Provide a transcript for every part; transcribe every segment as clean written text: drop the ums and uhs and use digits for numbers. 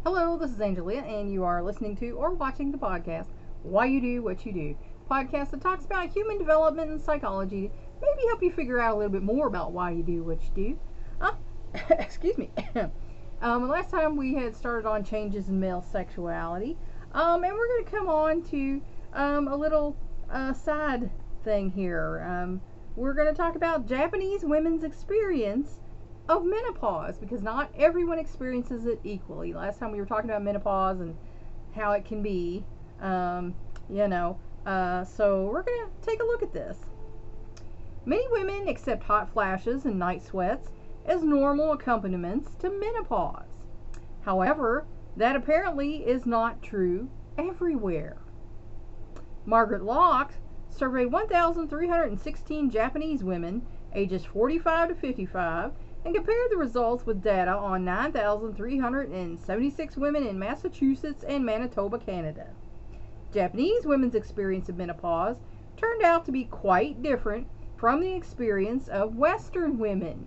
Hello, this is Angelia, and you are listening to or watching the podcast Why You Do What You Do. Podcast that talks about human development and psychology, maybe help you figure out a little bit more about why you do what you do. Excuse me. Last time we had started on changes in male sexuality, and we're going to come on to a little side thing here. We're going to talk about Japanese women's experience of menopause, because not everyone experiences it equally. Last time we were talking about menopause and how it can be, so we're going to take a look at this. Many women accept hot flashes and night sweats as normal accompaniments to menopause. However, that apparently is not true everywhere. Margaret Locke surveyed 1,316 Japanese women ages 45 to 55 and compared the results with data on 9,376 women in Massachusetts and Manitoba, Canada. Japanese women's experience of menopause turned out to be quite different from the experience of Western women.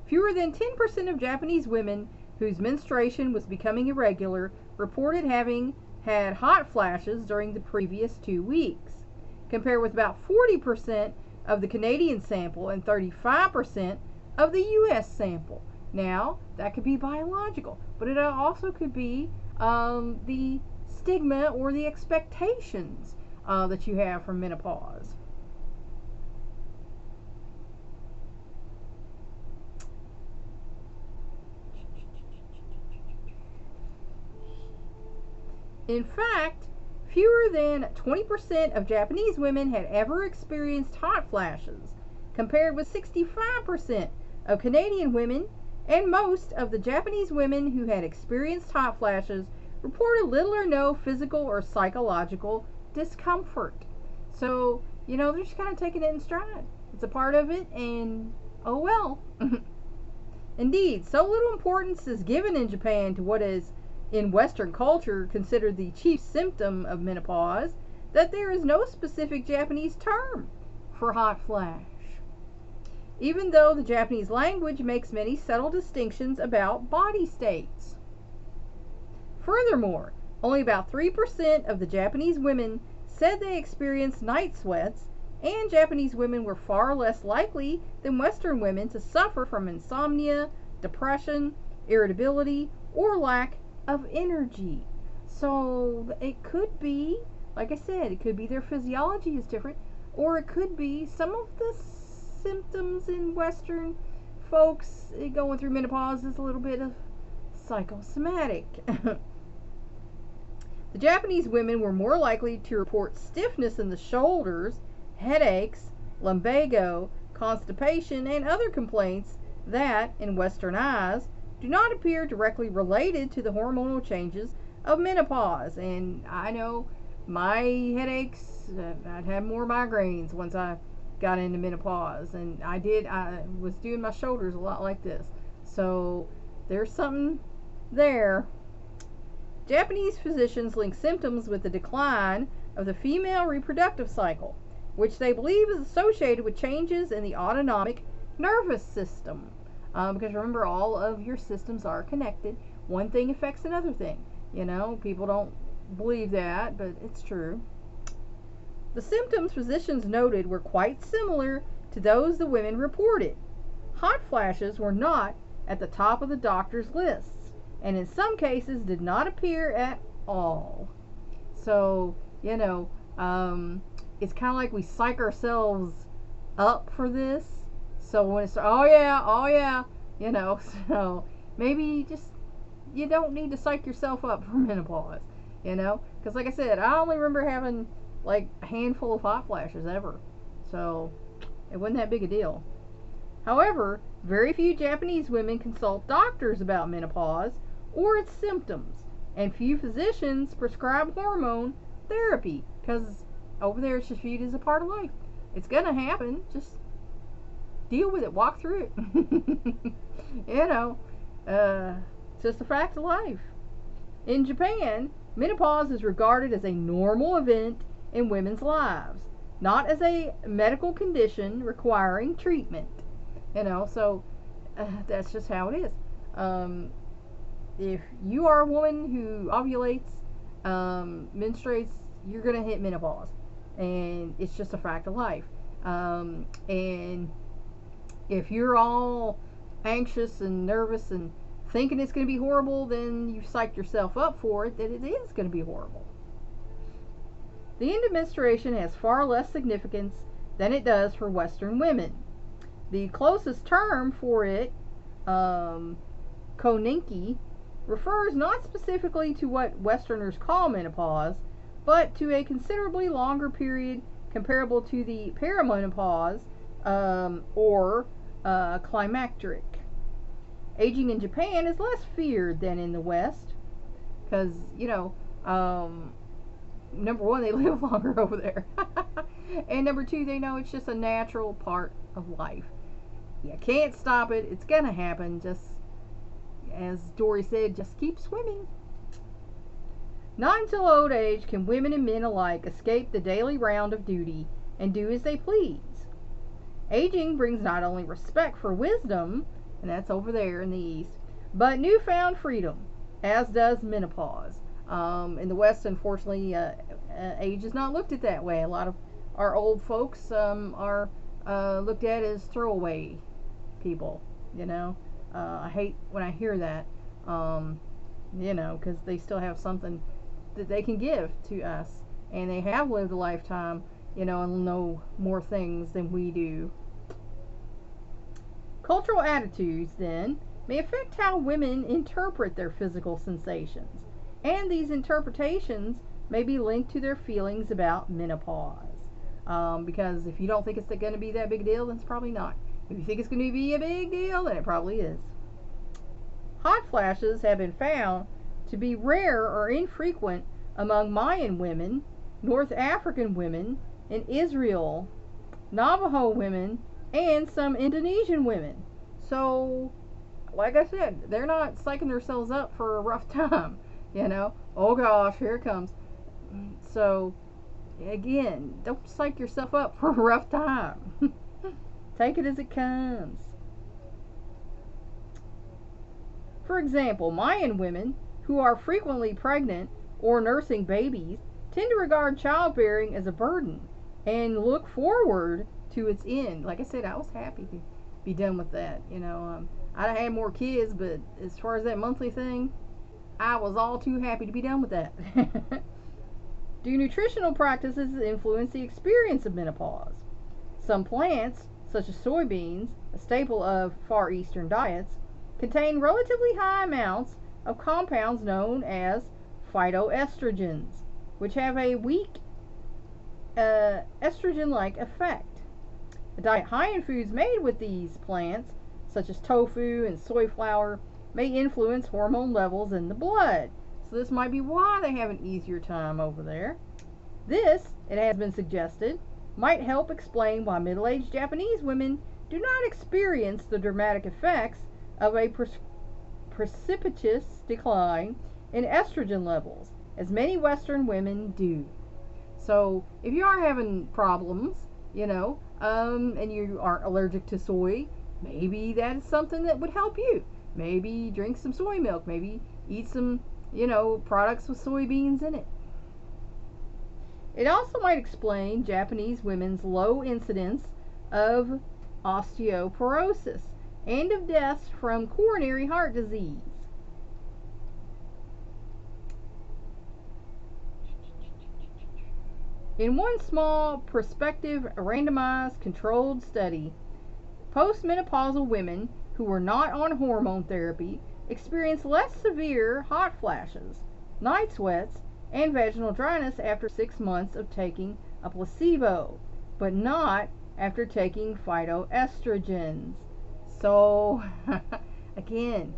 Fewer than 10% of Japanese women whose menstruation was becoming irregular reported having had hot flashes during the previous 2 weeks, compared with about 40% of the Canadian sample and 35% of the U.S. sample. Now, that could be biological, but it also could be the stigma or the expectations that you have from menopause. In fact, fewer than 20% of Japanese women had ever experienced hot flashes, compared with 65% of Canadian women, and most of the Japanese women who had experienced hot flashes reported little or no physical or psychological discomfort. So, they're just kind of taking it in stride. It's a part of it, and oh well. Indeed, so little importance is given in Japan to what is, in Western culture, considered the chief symptom of menopause, that there is no specific Japanese term for hot flash, even though the Japanese language makes many subtle distinctions about body states. Furthermore, only about 3% of the Japanese women said they experienced night sweats, and Japanese women were far less likely than Western women to suffer from insomnia, depression, irritability, or lack of energy. So it could be, like I said, it could be their physiology is different, or it could be some of the symptoms in Western folks going through menopause is a little bit of psychosomatic. The Japanese women were more likely to report stiffness in the shoulders, headaches, lumbago, constipation, and other complaints that, in Western eyes, do not appear directly related to the hormonal changes of menopause. And I know my headaches, I'd have more migraines once I got into menopause, and I was doing my shoulders a lot like this. So there's something there. Japanese physicians link symptoms with the decline of the female reproductive cycle, which they believe is associated with changes in the autonomic nervous system. Because remember, all of your systems are connected. One thing affects another thing. People don't believe that, but it's true. The symptoms physicians noted were quite similar to those the women reported. Hot flashes were not at the top of the doctor's lists, and in some cases did not appear at all. So, it's kind of like we psych ourselves up for this. So when it's, oh yeah, so maybe you don't need to psych yourself up for menopause, because like I said, I only remember having like a handful of hot flashes ever, so it wasn't that big a deal. However, very few Japanese women consult doctors about menopause or its symptoms, and few physicians prescribe hormone therapy, because over there it's just viewed as a part of life. It's gonna happen, just deal with it, walk through it. Just a fact of life. In Japan, menopause is regarded as a normal event in women's lives, not as a medical condition requiring treatment. So that's just how it is. if you are a woman who ovulates, menstruates, you're gonna hit menopause, and it's just a fact of life. And if you're all anxious and nervous and thinking it's going to be horrible, then you've psyched yourself up for it that it is going to be horrible. The end of menstruation has far less significance than it does for Western women. The closest term for it, koninki, refers not specifically to what Westerners call menopause, but to a considerably longer period comparable to the perimenopause, or climacteric. Aging in Japan is less feared than in the West because, number one, they live longer over there. And number two, they know it's just a natural part of life. You can't stop it. It's going to happen. Just, as Dory said, just keep swimming. Not until old age can women and men alike escape the daily round of duty and do as they please. Aging brings not only respect for wisdom, and that's over there in the East, but newfound freedom, as does menopause. In the West, unfortunately, age is not looked at that way. A lot of our old folks are looked at as throwaway people. I hate when I hear that. Because they still have something that they can give to us, and they have lived a lifetime, and know more things than we do. Cultural attitudes, then, may affect how women interpret their physical sensations, and these interpretations may be linked to their feelings about menopause. Because if you don't think it's going to be that big a deal, then it's probably not. If you think it's going to be a big deal, then it probably is. Hot flashes have been found to be rare or infrequent among Mayan women, North African women, in Israel, Navajo women, and some Indonesian women. So, like I said, they're not psyching themselves up for a rough time. Oh gosh, here it comes. So, again, don't psych yourself up for a rough time. Take it as it comes. For example, Mayan women who are frequently pregnant or nursing babies tend to regard childbearing as a burden and look forward to its end. Like I said, I was happy to be done with that. I'd have had more kids, but as far as that monthly thing, I was all too happy to be done with that. Do nutritional practices influence the experience of menopause? Some plants, such as soybeans, a staple of Far Eastern diets, contain relatively high amounts of compounds known as phytoestrogens, which have a weak estrogen-like effect. A diet high in foods made with these plants, such as tofu and soy flour, may influence hormone levels in the blood. So this might be why they have an easier time over there. This, it has been suggested, might help explain why middle-aged Japanese women do not experience the dramatic effects of a precipitous decline in estrogen levels, as many Western women do. So, if you are having problems, and you aren't allergic to soy, maybe that is something that would help you. Maybe drink some soy milk. Maybe eat some, products with soybeans in it. It also might explain Japanese women's low incidence of osteoporosis and of deaths from coronary heart disease. In one small, prospective, randomized, controlled study, postmenopausal women who were not on hormone therapy experienced less severe hot flashes, night sweats, and vaginal dryness after 6 months of taking a placebo, but not after taking phytoestrogens. So, again,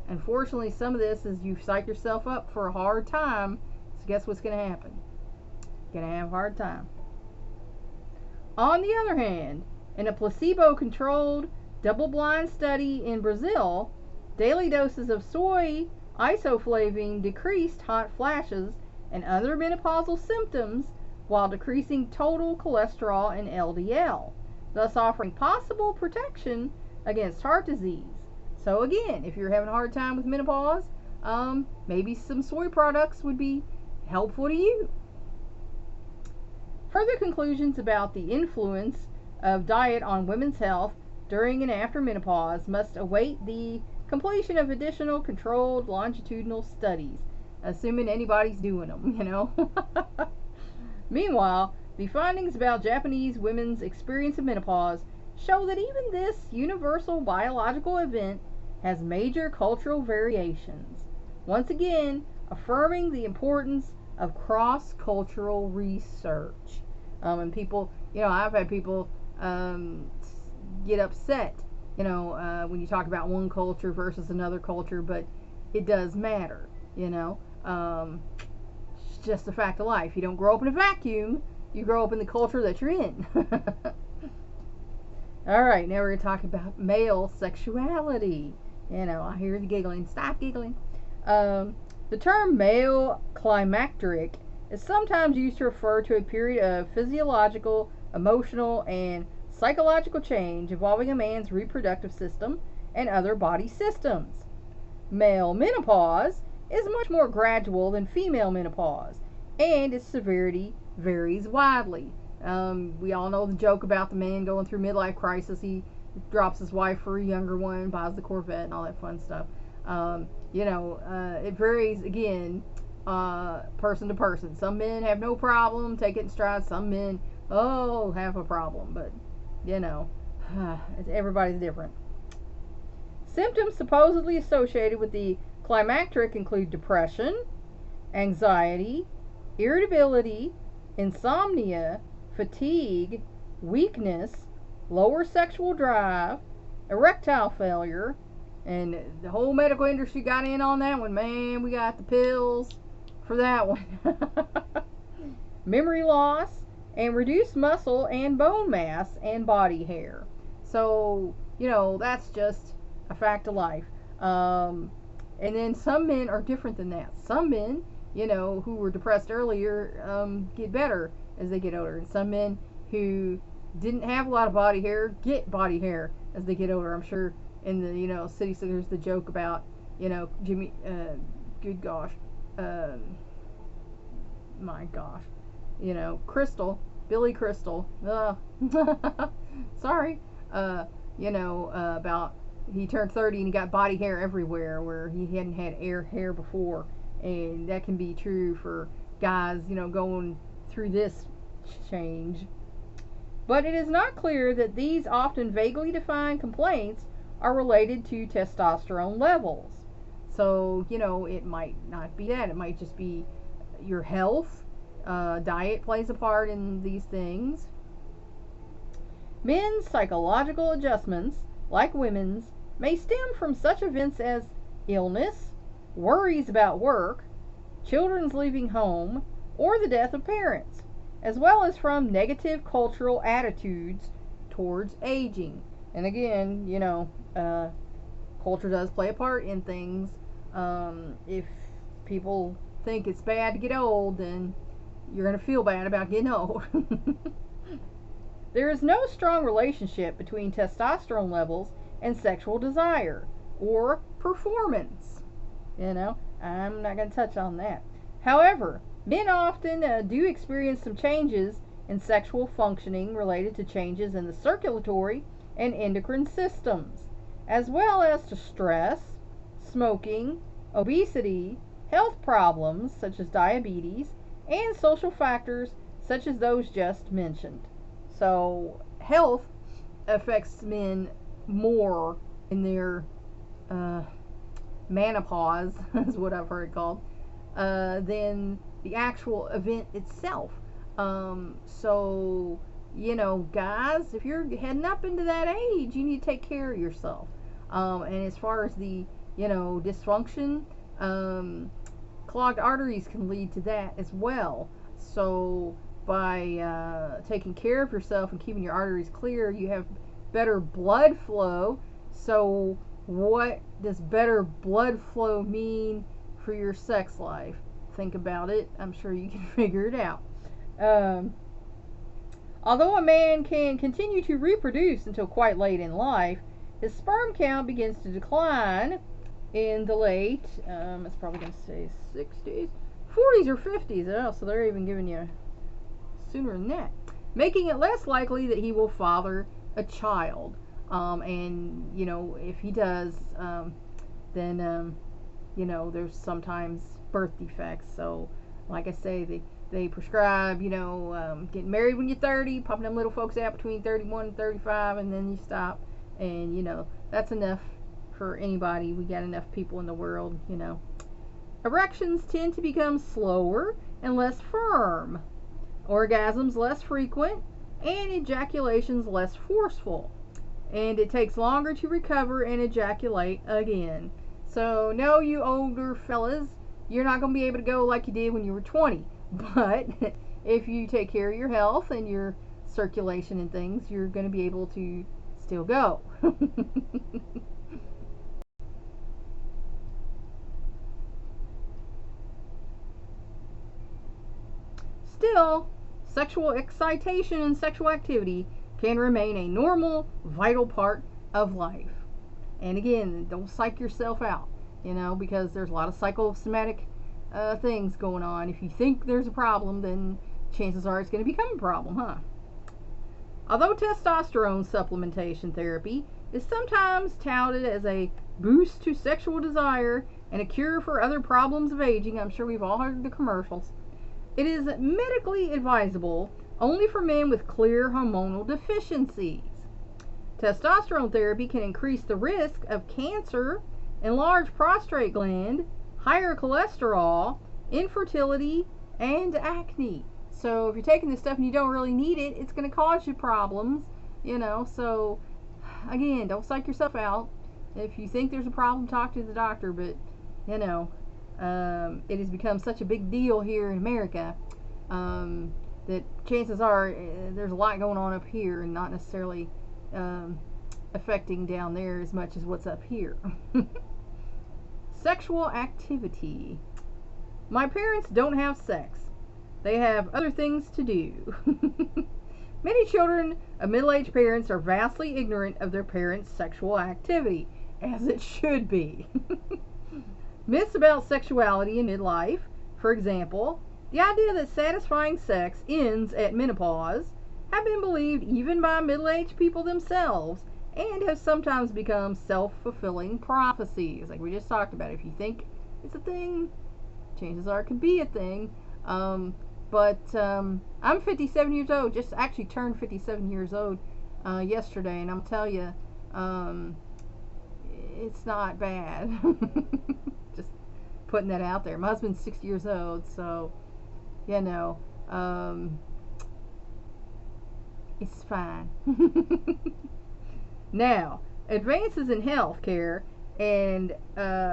unfortunately, some of this is you psych yourself up for a hard time. So guess what's going to happen? You're going to have a hard time. On the other hand, in a placebo-controlled, double-blind study in Brazil, daily doses of soy isoflavine decreased hot flashes and other menopausal symptoms while decreasing total cholesterol and LDL, thus offering possible protection against heart disease. So again, if you're having a hard time with menopause, maybe some soy products would be helpful to you. Further conclusions about the influence of diet on women's health during and after menopause must await the completion of additional controlled longitudinal studies, assuming anybody's doing them. Meanwhile, the findings about Japanese women's experience of menopause show that even this universal biological event has major cultural variations, once again affirming the importance of cross-cultural research. And people, I've had people get upset, when you talk about one culture versus another culture, but it does matter, it's just a fact of life. You don't grow up in a vacuum, you grow up in the culture that you're in. Alright, now we're going to talk about male sexuality. I hear you giggling. Stop giggling. The term male climacteric is sometimes used to refer to a period of physiological, emotional, and psychological change involving a man's reproductive system and other body systems. Male menopause is much more gradual than female menopause, and its severity varies widely. We all know the joke about the man going through midlife crisis. He drops his wife for a younger one, buys the Corvette, and all that fun stuff. It varies, again, person to person. Some men have no problem, take it in stride. Some men, have a problem. But, everybody's different. Symptoms supposedly associated with the climacteric include depression, anxiety, irritability, insomnia, fatigue, weakness, lower sexual drive, erectile failure, and the whole medical industry got in on that one. Man, we got the pills for that one. Memory loss, and reduced muscle and bone mass and body hair. So, that's just a fact of life. And then some men are different than that. Some men, who were depressed earlier, get better as they get older. And some men who didn't have a lot of body hair get body hair as they get older. I'm sure in the, city, so there's the joke about, Jimmy, good gosh, my gosh, Billy Crystal, sorry, about he turned 30 and he got body hair everywhere where he hadn't had hair before. And that can be true for guys, going through this change. But it is not clear that these often vaguely defined complaints are related to testosterone levels. So, it might not be that. It might just be your health. Diet plays a part in these things. Men's psychological adjustments, like women's, may stem from such events as illness, worries about work, children's leaving home, or the death of parents, as well as from negative cultural attitudes towards aging. And again, culture does play a part in things. If people think it's bad to get old, then you're going to feel bad about getting old. There is no strong relationship between testosterone levels and sexual desire or performance. I'm not going to touch on that. However, men often do experience some changes in sexual functioning related to changes in the circulatory and endocrine systems, as well as to stress, smoking, obesity, health problems such as diabetes, and social factors such as those just mentioned. So, health affects men more in their menopause, is what I've heard it called, than the actual event itself. So, guys, if you're heading up into that age, you need to take care of yourself. And as far as the, dysfunction, clogged arteries can lead to that as well. So, by taking care of yourself and keeping your arteries clear, you have better blood flow. So, what does better blood flow mean for your sex life? Think about it. I'm sure you can figure it out. Although a man can continue to reproduce until quite late in life, his sperm count begins to decline in the late, it's probably going to say 60s, 40s or 50s. Oh, so they're even giving you sooner than that. Making it less likely that he will father a child. And, if he does, then, there's sometimes birth defects. So, like I say, they prescribe, getting married when you're 30, popping them little folks out between 31 and 35, and then you stop. And, that's enough for anybody. We got enough people in the world, Erections tend to become slower and less firm, orgasms less frequent, and ejaculations less forceful. And it takes longer to recover and ejaculate again. So, no, you older fellas, you're not going to be able to go like you did when you were 20. But if you take care of your health and your circulation and things, you're going to be able to still go. Still, sexual excitation and sexual activity can remain a normal, vital part of life. And again, don't psych yourself out, because there's a lot of psychosomatic things going on. If you think there's a problem, then chances are it's going to become a problem, huh? Although testosterone supplementation therapy is sometimes touted as a boost to sexual desire and a cure for other problems of aging, I'm sure we've all heard the commercials, it is medically advisable only for men with clear hormonal deficiencies. Testosterone therapy can increase the risk of cancer, enlarged prostate gland, higher cholesterol, infertility, and acne. So if you're taking this stuff and you don't really need it, it's going to cause you problems, So again, don't psych yourself out. If you think there's a problem, talk to the doctor. But it has become such a big deal here in America that chances are there's a lot going on up here and not necessarily affecting down there as much as what's up here. Sexual activity. My parents don't have sex. They have other things to do. Many children of middle-aged parents are vastly ignorant of their parents' sexual activity, as it should be. Myths about sexuality in midlife, for example, the idea that satisfying sex ends at menopause, have been believed even by middle-aged people themselves and have sometimes become self-fulfilling prophecies. Like we just talked about, if you think it's a thing, chances are it could be a thing. But I'm 57 years old, just actually turned 57 years old yesterday, and I'll tell you, it's not bad. Just putting that out there. My husband's 60 years old, so, it's fine. Now, advances in health care and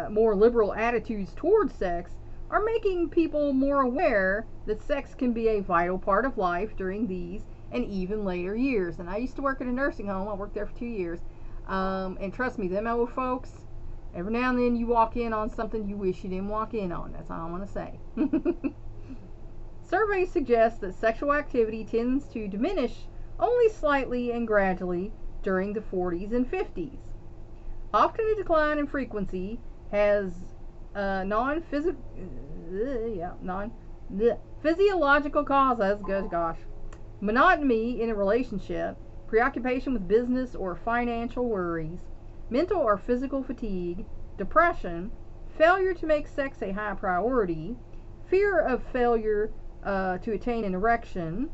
more liberal attitudes towards sex are making people more aware that sex can be a vital part of life during these and even later years. And I used to work at a nursing home. I worked there for 2 years. And trust me, them old folks, every now and then you walk in on something you wish you didn't walk in on. That's all I'm going to say. Surveys suggest that sexual activity tends to diminish only slightly and gradually during the 40s and 50s. Often a decline in frequency has non-physiological causes. Good gosh. Monotony in a relationship, preoccupation with business or financial worries, mental or physical fatigue, depression, failure to make sex a high priority, fear of failure to attain an erection,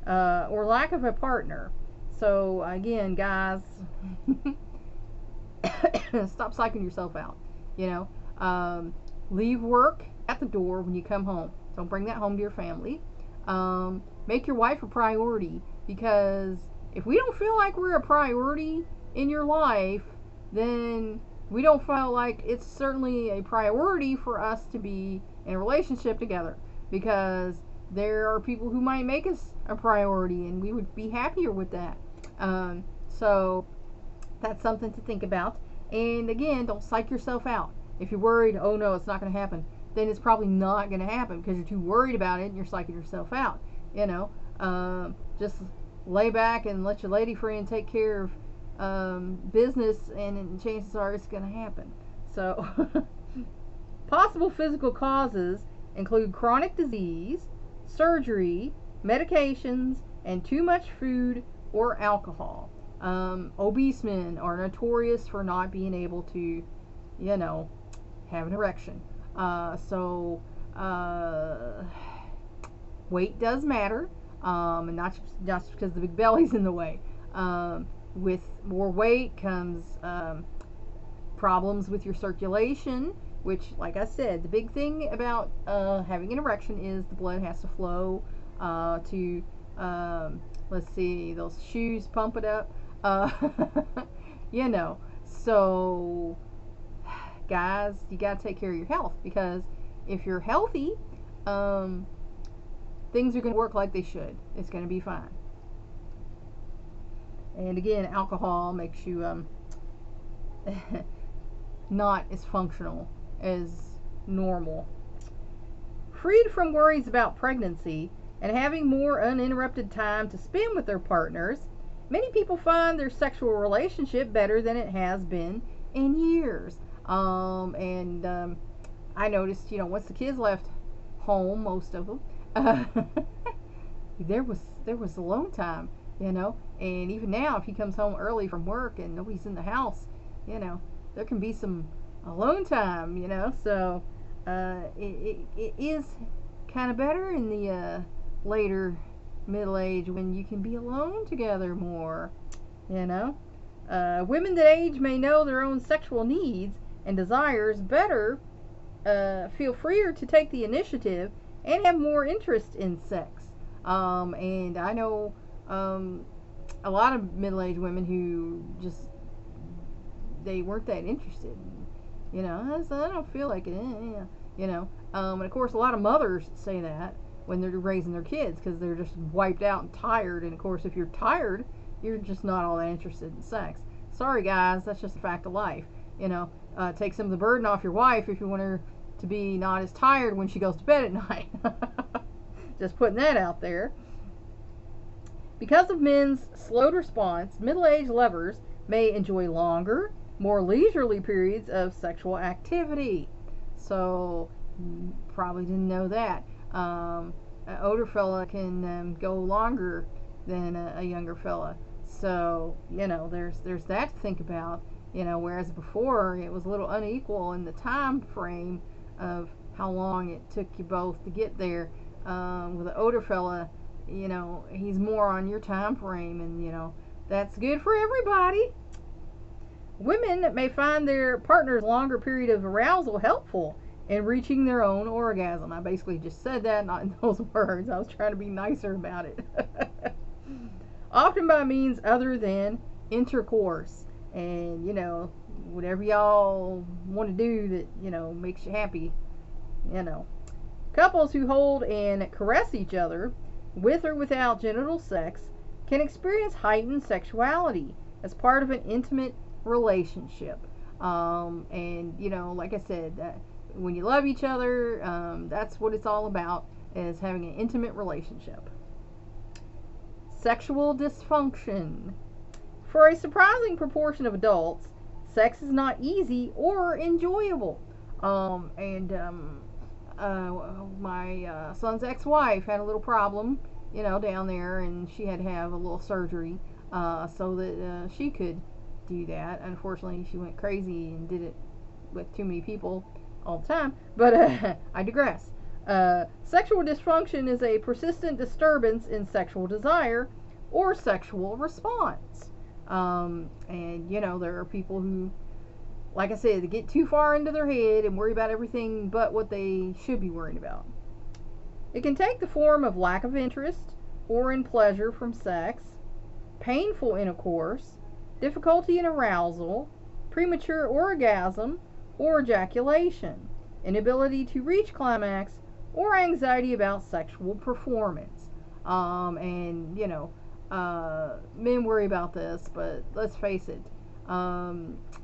or lack of a partner. So again, guys, stop psyching yourself out. Leave work at the door when you come home. Don't bring that home to your family. Make your wife a priority, because if we don't feel like we're a priority in your life, then we don't feel like it's certainly a priority for us to be in a relationship together, because there are people who might make us a priority and we would be happier with that. So that's something to think about. And again, don't psych yourself out. If you're worried, oh no, it's not going to happen, then it's probably not going to happen because you're too worried about it and you're psyching yourself out. Just lay back and let your lady friend take care of business, and chances are it's going to happen. So, possible physical causes include chronic disease, surgery, medications, and too much food or alcohol. Obese men are notorious for not being able to, have an erection. So, weight does matter, and not just because the big belly's in the way. With more weight comes problems with your circulation, which, like I said, the big thing about having an erection is the blood has to flow to, let's see, those shoes pump it up. So guys, you got to take care of your health, because if you're healthy, things are going to work like they should. It's going to be fine. And again, alcohol makes you not as functional as normal. Freed from worries about pregnancy and having more uninterrupted time to spend with their partners, many people find their sexual relationship better than it has been in years. I noticed, once the kids left home, most of them, there was alone time, and even now, if he comes home early from work and nobody's in the house, there can be some alone time, so it is kind of better in the later middle age when you can be alone together more. Women that age may know their own sexual needs and desires better, feel freer to take the initiative, and have more interest in sex. And I know a lot of middle-aged women who just, they weren't that interested. I don't feel like it. And of course, a lot of mothers say that when they're raising their kids, because they're just wiped out and tired. And of course, if you're tired, you're just not all that interested in sex. Sorry, guys, that's just a fact of life. Take some of the burden off your wife if you want her to be not as tired when she goes to bed at night. Just putting that out there. Because of men's slowed response, middle-aged lovers may enjoy longer, more leisurely periods of sexual activity. So, probably didn't know that. An older fella can go longer than a younger fella. So, there's that to think about. Whereas before it was a little unequal in the time frame of how long it took you both to get there. With an older fella, he's more on your time frame, and that's good for everybody. Women may find their partner's longer period of arousal helpful in reaching their own orgasm. I basically just said that, not in those words. I was trying to be nicer about it. Often by means other than intercourse. And, whatever y'all want to do that, makes you happy, Couples who hold and caress each other, with or without genital sex, can experience heightened sexuality as part of an intimate relationship. And, like I said, when you love each other, that's what it's all about, is having an intimate relationship. Sexual dysfunction. For a surprising proportion of adults, sex is not easy or enjoyable. My son's ex-wife had a little problem, down there, and she had to have a little surgery so that she could do that. Unfortunately, she went crazy and did it with too many people all the time. But I digress. Sexual dysfunction is a persistent disturbance in sexual desire or sexual response. There are people who, like I said, they get too far into their head and worry about everything but what they should be worried about. It can take the form of lack of interest or in pleasure from sex, painful intercourse, difficulty in arousal, premature orgasm or ejaculation, inability to reach climax, or anxiety about sexual performance. Men worry about this, but let's face it,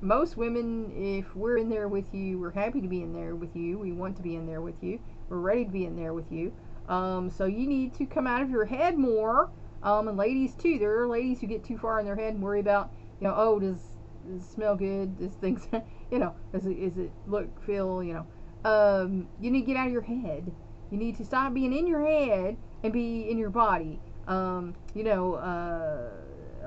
most women, if we're in there with you, we're happy to be in there with you, we want to be in there with you, we're ready to be in there with you. So you need to come out of your head more, and ladies too. There are ladies who get too far in their head and worry about, does it smell good? Does things, Is it look, feel, you need to get out of your head. You need to stop being in your head and be in your body. A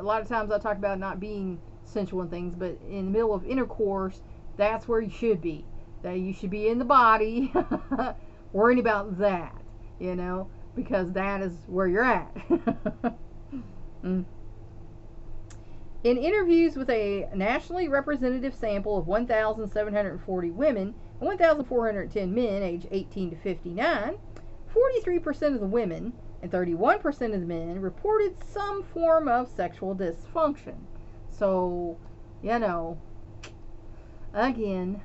lot of times I talk about not being sensual and things, but in the middle of intercourse, that's where you should be. That you should be in the body, worrying about that, because that is where you're at. Mm. In interviews with a nationally representative sample of 1,740 women and 1,410 men aged 18 to 59, 43% of the women and 31% of the men reported some form of sexual dysfunction. So, again,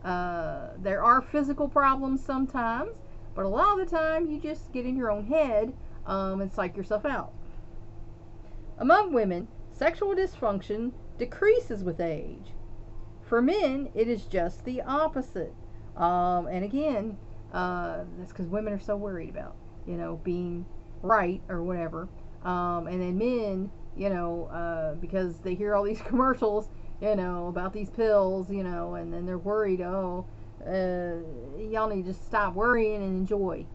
there are physical problems sometimes, but a lot of the time you just get in your own head and psych yourself out. Among women, sexual dysfunction decreases with age. For men, it is just the opposite. And again, that's because women are so worried about, being right or whatever. And then men, because they hear all these commercials, about these pills, and then they're worried, y'all need to just stop worrying and enjoy.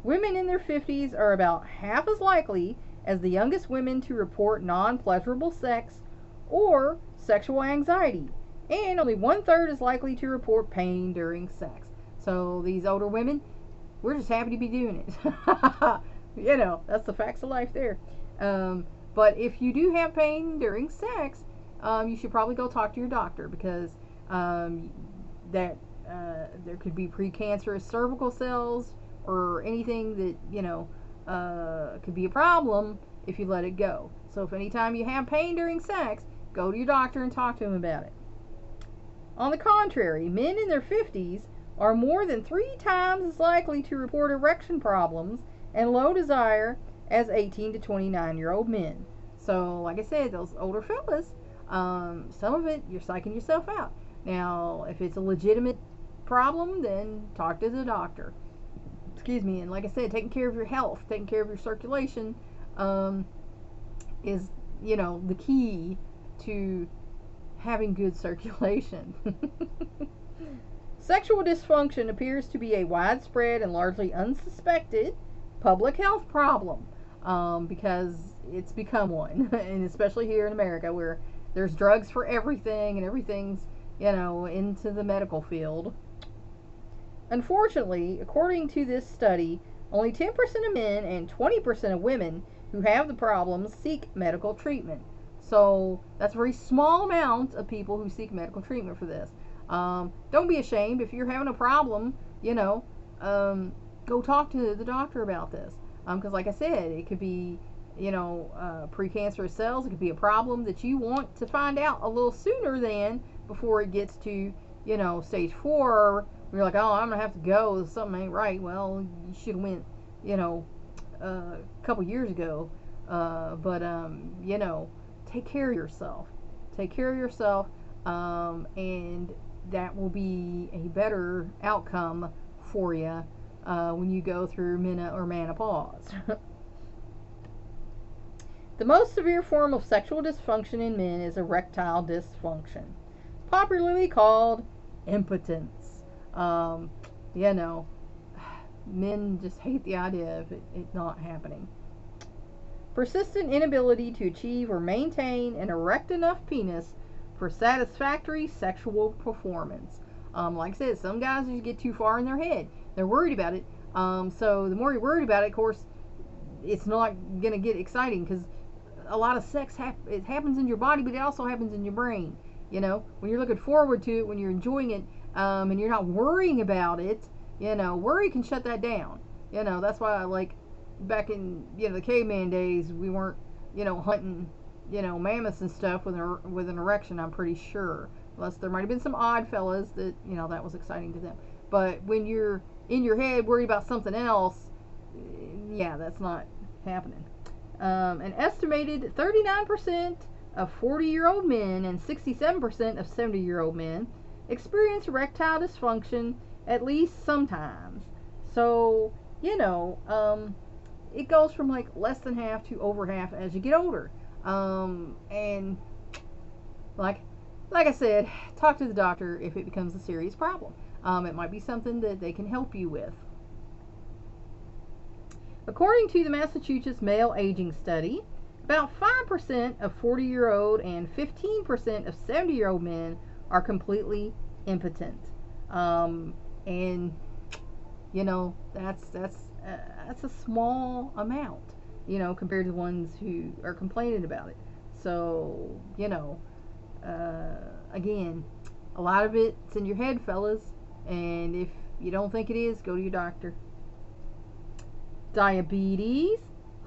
Women in their 50s are about half as likely as the youngest women to report non-pleasurable sex or sexual anxiety, and only 1/3 is likely to report pain during sex. So these older women, we're just happy to be doing it. That's the facts of life there. But if you do have pain during sex, you should probably go talk to your doctor, because there could be precancerous cervical cells or anything that could be a problem if you let it go. So if anytime you have pain during sex, go to your doctor and talk to him about it. On the contrary, men in their 50s are more than 3 times as likely to report erection problems and low desire as 18 to 29-year-old men. So, like I said, those older fellas, some of it, you're psyching yourself out. Now, if it's a legitimate problem, then talk to the doctor. Excuse me. And like I said, taking care of your health, taking care of your circulation is, the key to having good circulation. Sexual dysfunction appears to be a widespread and largely unsuspected public health problem, because it's become one, and especially here in America, where there's drugs for everything and everything's, into the medical field. Unfortunately, according to this study, only 10% of men and 20% of women who have the problems seek medical treatment. So that's a very small amount of people who seek medical treatment for this. Don't be ashamed if you're having a problem, go talk to the doctor about this. Because like I said, it could be, precancerous cells. It could be a problem that you want to find out a little sooner than before it gets to, stage 4. You're like, oh, I'm going to have to go. Something ain't right. Well, you should have went, a couple years ago. But take care of yourself. Take care of yourself. And that will be a better outcome for you when you go through menopause. The most severe form of sexual dysfunction in men is erectile dysfunction, popularly called impotence. Men just hate the idea of it not happening. Persistent inability to achieve or maintain an erect enough penis for satisfactory sexual performance. Like I said, some guys just get too far in their head. They're worried about it. So the more you're worried about it, of course, it's not going to get exciting, because a lot of sex it happens in your body, but it also happens in your brain. When you're looking forward to it, when you're enjoying it, and you're not worrying about it, worry can shut that down. That's why, like, back in, the caveman days, we weren't, hunting, mammoths and stuff with an erection, I'm pretty sure. Unless there might have been some odd fellas that, that was exciting to them. But when you're in your head worried about something else, yeah, that's not happening. An estimated 39% of 40-year-old men and 67% of 70-year-old men experience erectile dysfunction at least sometimes. So, it goes from like less than half to over half as you get older. And like like I said, talk to the doctor if it becomes a serious problem. It might be something that they can help you with. According to the Massachusetts Male Aging Study, about 5% of 40-year-old and 15% of 70-year-old men are completely impotent. And you know, that's a small amount, you know, compared to the ones who are complaining about it. So, you know, again, a lot of it's in your head, fellas, and if you don't think it is, go to your doctor. Diabetes,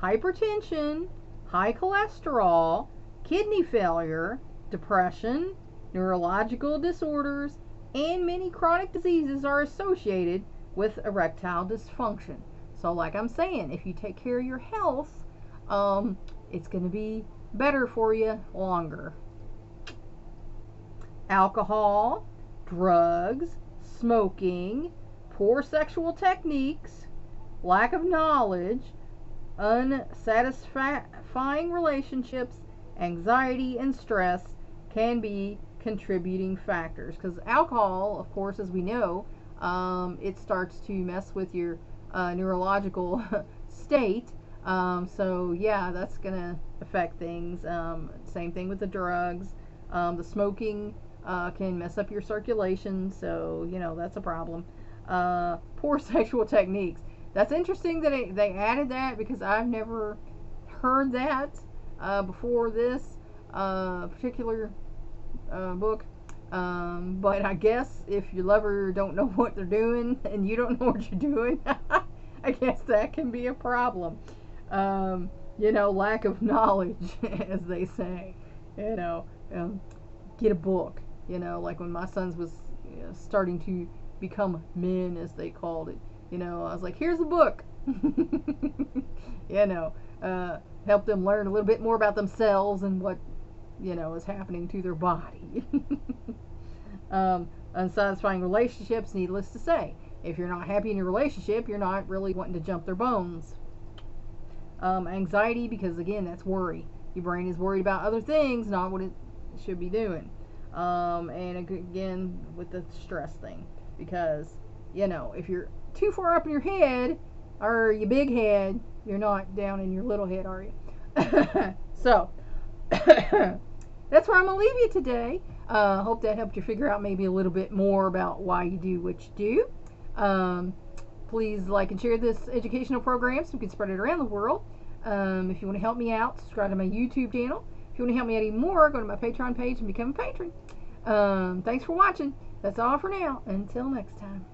hypertension, high cholesterol, kidney failure, depression, neurological disorders, and many chronic diseases are associated with erectile dysfunction. So like I'm saying, if you take care of your health, it's going to be better for you longer. Alcohol, drugs, smoking, poor sexual techniques, lack of knowledge, unsatisfying relationships, anxiety, and stress can be contributing factors. Because alcohol, of course, as we know, it starts to mess with your neurological state. So yeah, that's gonna affect things. Same thing with the drugs. The smoking can mess up your circulation, so you know that's a problem. Poor sexual techniques. That's interesting that they added that, because I've never heard that before this particular book. But I guess if your lover don't know what they're doing and you don't know what you're doing, I guess that can be a problem. You know, lack of knowledge, as they say. You know, get a book. You know, like when my sons was starting to become men, as they called it. You know, I was like, here's a book. You know, help them learn a little bit more about themselves and what, you know, is happening to their body. Unsatisfying relationships, needless to say. If you're not happy in your relationship, you're not really wanting to jump their bones. Anxiety, because again, that's worry. Your brain is worried about other things, not what it should be doing. And again, with the stress thing, because, you know, if you're too far up in your head, or your big head, you're not down in your little head, are you? So, that's where I'm going to leave you today. Hope that helped you figure out maybe a little bit more about why you do what you do. Please like and share this educational program so we can spread it around the world. If you want to help me out, subscribe to my YouTube channel. If you want to help me out even more, go to my Patreon page and become a patron. Thanks for watching. That's all for now. Until next time.